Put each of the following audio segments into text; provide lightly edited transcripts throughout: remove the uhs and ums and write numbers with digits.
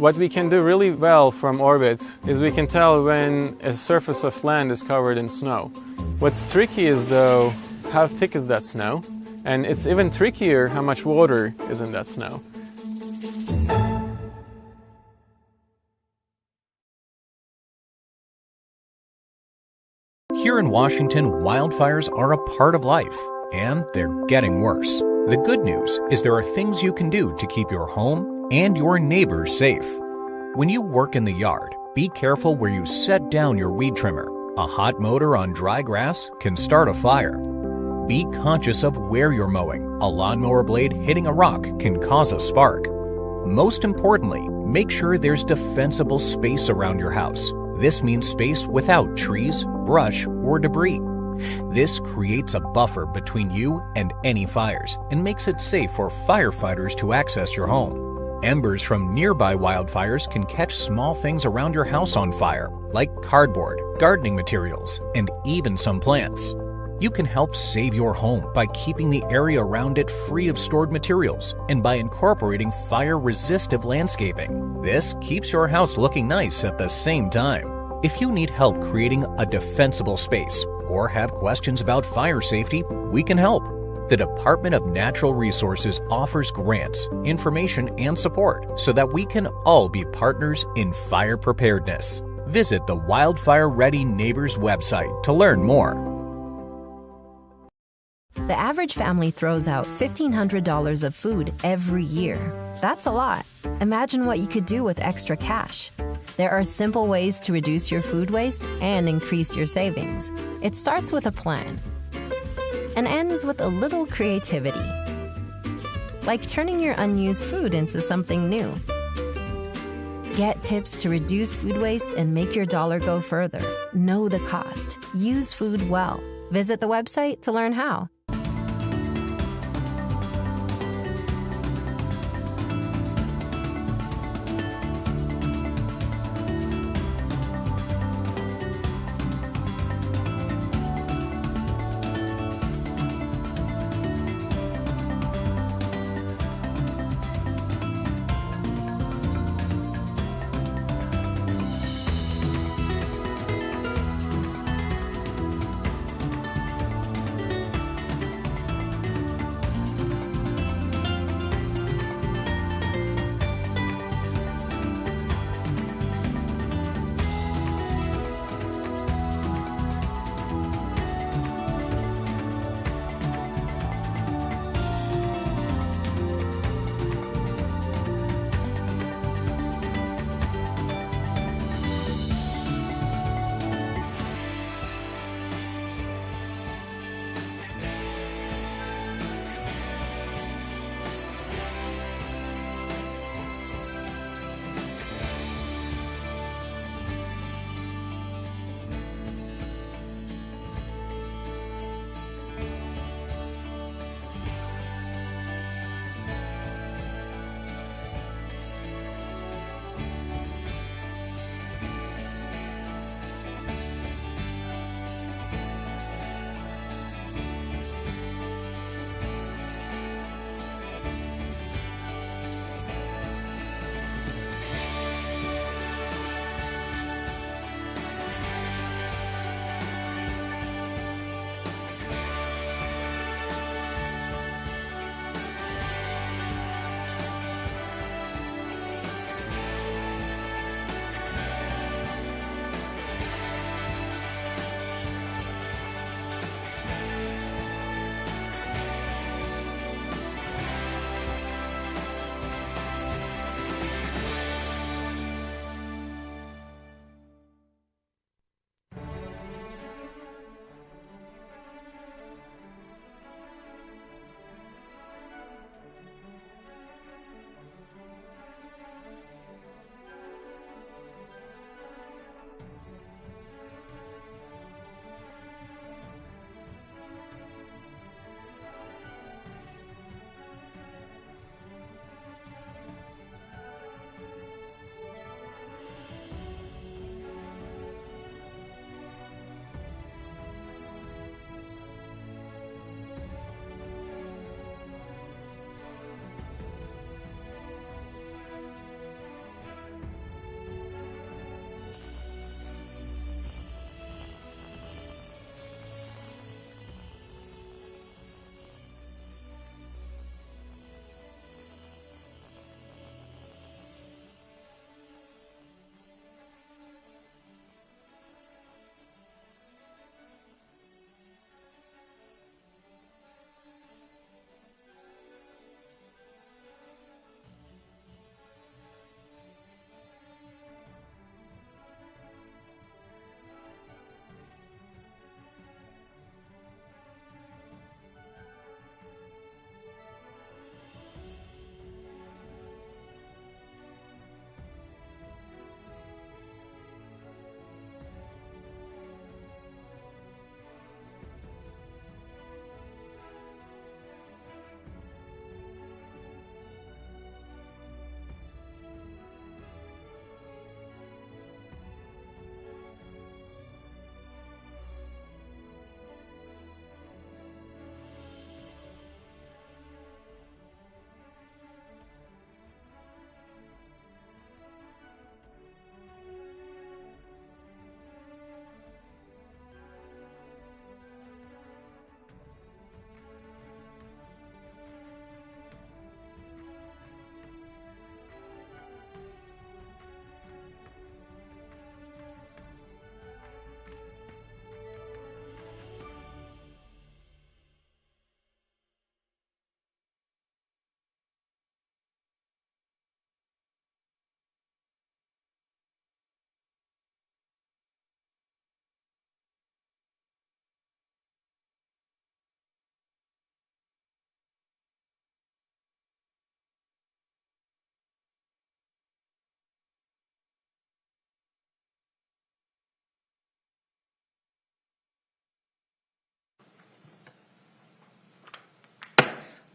What we can do really well from orbit is we can tell when a surface of land is covered in snow. What's tricky is though, how thick is that snow? And it's even trickier how much water is in that snow. Here in Washington, wildfires are a part of life, and they're getting worse. The good news is there are things you can do to keep your home and your neighbors safe. When you work in the yard, be careful where you set down your weed trimmer. A hot motor on dry grass can start a fire. Be conscious of where you're mowing. A lawnmower blade hitting a rock can cause a spark. Most importantly, make sure there's defensible space around your house. This means space without trees, brush, or debris. This creates a buffer between you and any fires and makes it safe for firefighters to access your home. Embers from nearby wildfires can catch small things around your house on fire, like cardboard, gardening materials, and even some plants. You can help save your home by keeping the area around it free of stored materials and by incorporating fire-resistive landscaping. This keeps your house looking nice at the same time. If you need help creating a defensible space or have questions about fire safety, we can help. The Department of Natural Resources offers grants, information, and support so that we can all be partners in fire preparedness. Visit the Wildfire Ready Neighbors website to learn more. The average family throws out $1,500 of food every year. That's a lot. Imagine what you could do with extra cash. There are simple ways to reduce your food waste and increase your savings. It starts with a plan and ends with a little creativity, like turning your unused food into something new. Get tips to reduce food waste and make your dollar go further. Know the cost. Use food well. Visit the website to learn how.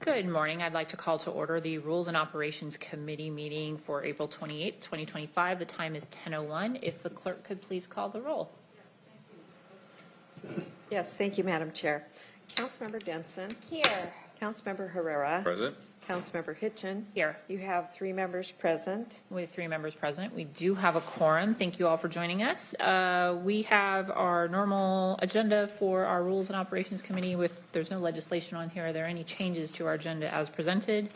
Good morning. I'd like to call to order the Rules and Operations Committee meeting for April 28th, 2025. The time is 10:01. If the clerk could please call the roll. Yes, thank you, Madam Chair. Councilmember Denson. Here. Councilmember Herrera. Present. Councilmember Hitchin. Here. You have 3 members present. With 3 members present, we do have a quorum. Thank you all for joining us. We have our normal agenda for our Rules and Operations Committee there's no legislation on here. Are there any changes to our agenda as presented?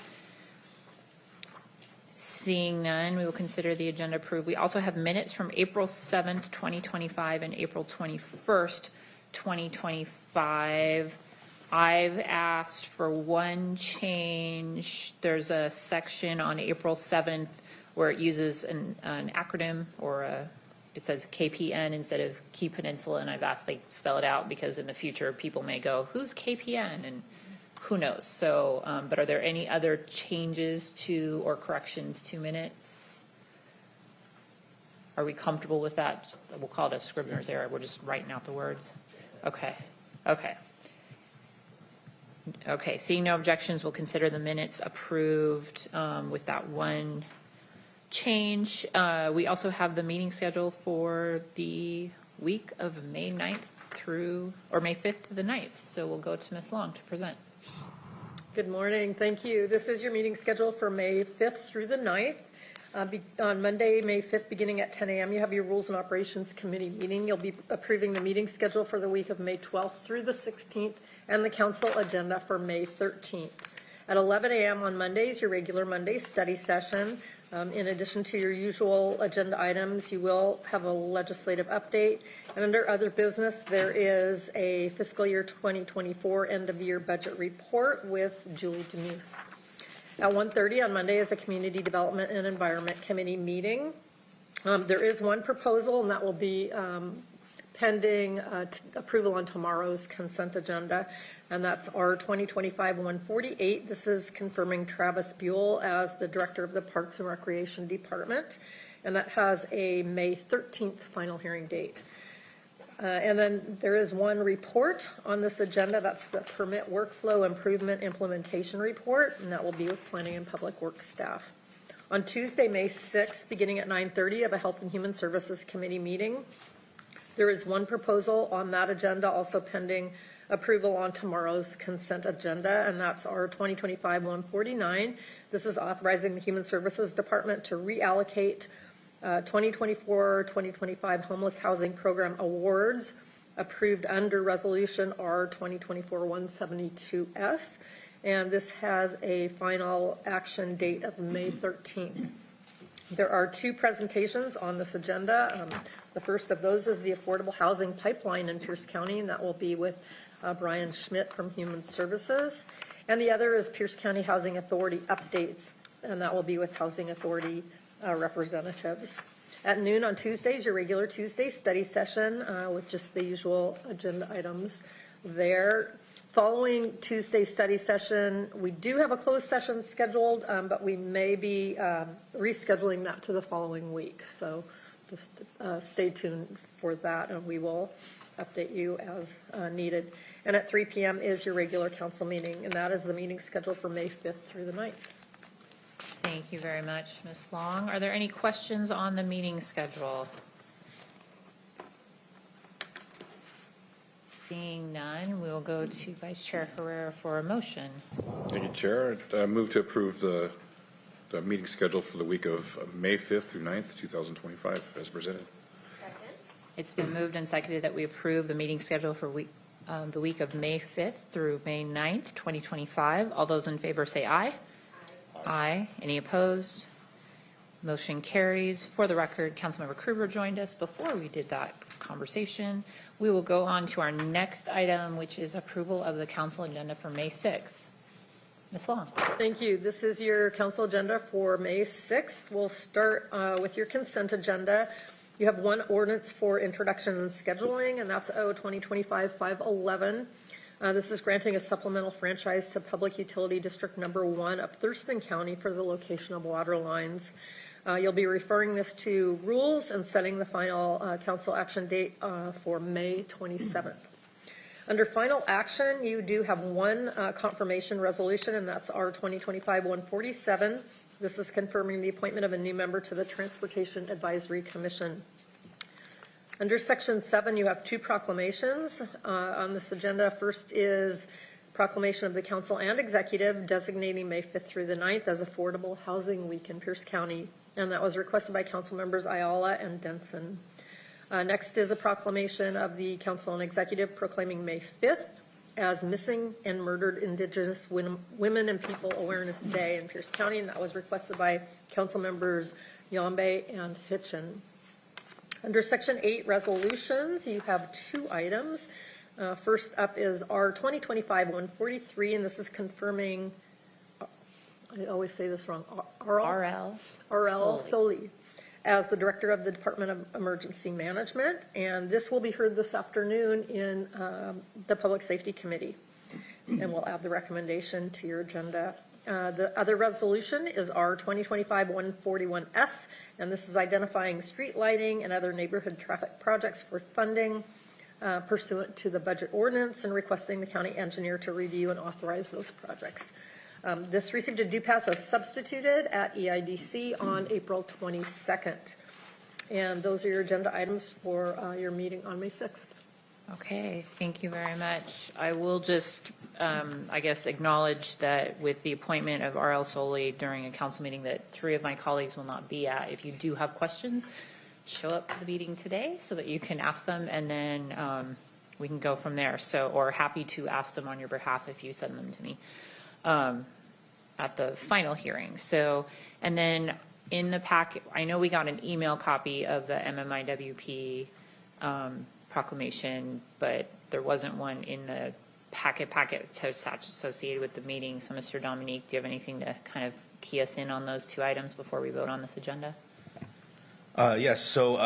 Seeing none, we will consider the agenda approved. We also have minutes from April 7th, 2025 and April 21st, 2025. I've asked for one change. There's a section on April 7th where it uses an acronym it says KPN instead of Key Peninsula, and I've asked they spell it out because in the future people may go, who's KPN? And who knows? So, but are there any other changes to or corrections to minutes? Are we comfortable with that? We'll call it a scrivener's error. We're just writing out the words. Okay. Seeing no objections, we'll consider the minutes approved with that one change. We also have the meeting schedule for the week of May 9th May 5th to the 9th. So we'll go to Ms. Long to present. Good morning. Thank you. This is your meeting schedule for May 5th through the 9th. On Monday, May 5th, beginning at 10 a.m., you have your Rules and Operations Committee meeting. You'll be approving the meeting schedule for the week of May 12th through the 16th and the council agenda for May 13th. At 11 a.m. on Mondays, your regular Monday study session. In addition to your usual agenda items, you will have a legislative update. And under other business, there is a fiscal year 2024 end-of-year budget report with Julie Demuth. At 1:30 on Monday is a Community Development and Environment Committee meeting. There is one proposal, and that will be pending approval on tomorrow's consent agenda, and that's our 2025-148. This is confirming Travis Buell as the Director of the Parks and Recreation Department, and that has a May 13th final hearing date. And then there is one report on this agenda. That's the Permit Workflow Improvement Implementation Report, and that will be with Planning and Public Works staff. On Tuesday, May 6th, beginning at 9:30, of a Health and Human Services Committee meeting. There is one proposal on that agenda, also pending approval on tomorrow's consent agenda, and that's our 2025-149. This is authorizing the Human Services Department to reallocate 2024-2025 Homeless Housing Program awards approved under Resolution R 2024-172S, and this has a final action date of May 13th. There are 2 presentations on this agenda. The first of those is the Affordable Housing Pipeline in Pierce County, and that will be with Brian Schmidt from Human Services. And the other is Pierce County Housing Authority updates, and that will be with Housing Authority representatives. At noon on Tuesdays, your regular Tuesday study session with just the usual agenda items there. Following Tuesday's study session, we do have a closed session scheduled, but we may be rescheduling that to the following week. So just stay tuned for that, and we will update you as needed. And at 3 p.m. is your regular council meeting, and that is the meeting scheduled for May 5th through the 9th. Thank you very much, Ms. Long. Are there any questions on the meeting schedule? Seeing none, we will go to Vice Chair Herrera for a motion. Thank you, Chair. I move to approve the meeting schedule for the week of May 5th through 9th, 2025, as presented. Second. It's been moved and seconded that we approve the meeting schedule for the week of May 5th through May 9th, 2025. All those in favor say aye. Aye. Any opposed? Motion carries. For the record, Councilmember Krueger joined us before we did that conversation. We will go on to our next item, which is approval of the council agenda for May 6th. Ms. Long. Thank you. This is your council agenda for May 6th. We'll start with your consent agenda. You have one ordinance for introduction and scheduling, and that's O 2025-511. This is granting a supplemental franchise to Public Utility District Number 1 of Thurston County for the location of water lines. You'll be referring this to rules and setting the final council action date for May 27th. Under final action, you do have one confirmation resolution, and that's R 2025-147. This is confirming the appointment of a new member to the Transportation Advisory Commission. Under Section 7, you have two proclamations on this agenda. First is proclamation of the council and executive designating May 5th through the 9th as Affordable Housing Week in Pierce County, and that was requested by council members Ayala and Denson. Next is a proclamation of the council and executive proclaiming May 5th as Missing and Murdered Indigenous Women and People Awareness Day in Pierce County, and that was requested by council members Yambe and Hitchin. Under Section 8 resolutions, you have two items. First up is R 2025-143, and this is confirming, I always say this wrong, RL Soley as the Director of the Department of Emergency Management, and this will be heard this afternoon in the Public Safety Committee, and we'll add the recommendation to your agenda. The other resolution is R 2025-141S, and this is identifying street lighting and other neighborhood traffic projects for funding pursuant to the budget ordinance and requesting the county engineer to review and authorize those projects. This received a due pass as substituted at EIDC on April 22nd. And those are your agenda items for your meeting on May 6th. Okay, thank you very much. I will just, I guess, acknowledge that with the appointment of R.L. Soley during a council meeting that three of my colleagues will not be at, if you do have questions, show up to the meeting today so that you can ask them, and then we can go from there. So, or happy to ask them on your behalf if you send them to me at the final hearing. So, and then in the packet, I know we got an email copy of the MMIWP proclamation, but there wasn't one in the packet associated with the meeting. So, Mr. Dominique, do you have anything to kind of key us in on those two items before we vote on this agenda? Yes, so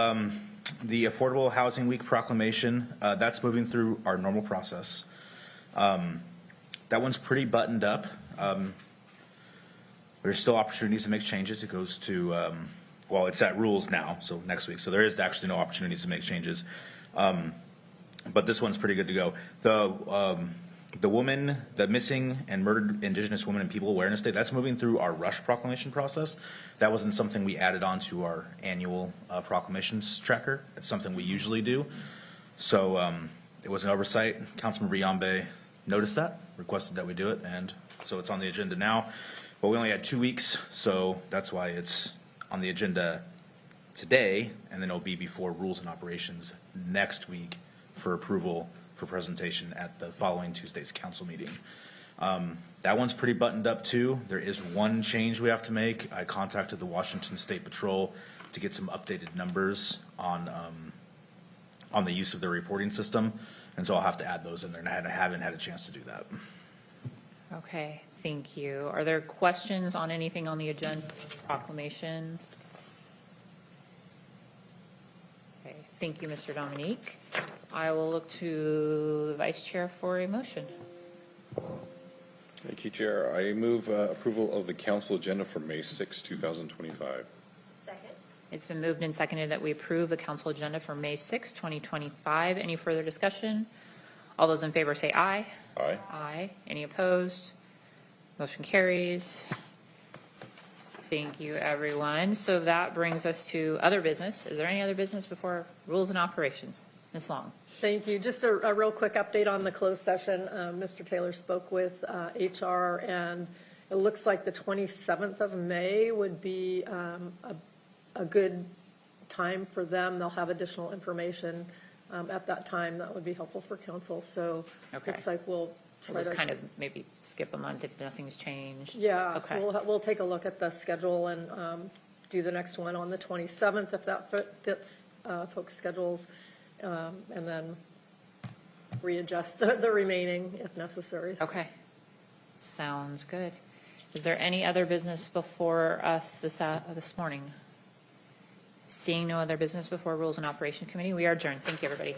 the Affordable Housing Week proclamation, that's moving through our normal process. That one's pretty buttoned up. There's still opportunities to make changes. It goes to, well, it's at rules now, so next week. So there is actually no opportunities to make changes. But this one's pretty good to go. The Missing and Murdered Indigenous Women and People Awareness Day, that's moving through our rush proclamation process. That wasn't something we added on to our annual proclamations tracker. It's something we usually do. So it was an oversight. Councilmember Yambe noticed that, requested that we do it, and so it's on the agenda now. But we only had 2 weeks, so that's why it's on the agenda today, and then it'll be before Rules and Operations next week for approval for presentation at the following Tuesday's council meeting. That one's pretty buttoned up too. There is one change we have to make. I contacted the Washington State Patrol to get some updated numbers on the use of their reporting system, and so I'll have to add those in there, and I haven't had a chance to do that. Okay, thank you. Are there questions on anything on the agenda? Proclamations? Okay, thank you, Mr. Dominique. I will look to the Vice Chair for a motion. Thank you, Chair. I move approval of the council agenda for May 6, 2025. Second. It's been moved and seconded that we approve the council agenda for May 6, 2025. Any further discussion? All those in favor say aye. Aye. Aye. Any opposed? Motion carries. Thank you, everyone. So that brings us to other business. Is there any other business before rules and operations? Ms. Long. Thank you. Just a real quick update on the closed session. Mr. Taylor spoke with HR, and it looks like the 27th of May would be a good time for them. They'll have additional information at that time that would be helpful for council. So Okay. looks like we'll just kind of maybe skip a month if nothing's changed. Yeah. Okay. We'll take a look at the schedule and do the next one on the 27th if that fits folks' schedules, and then readjust the remaining if necessary. Okay. Sounds good. Is there any other business before us this morning? Seeing no other business before Rules and Operation Committee, we are adjourned. Thank you, everybody.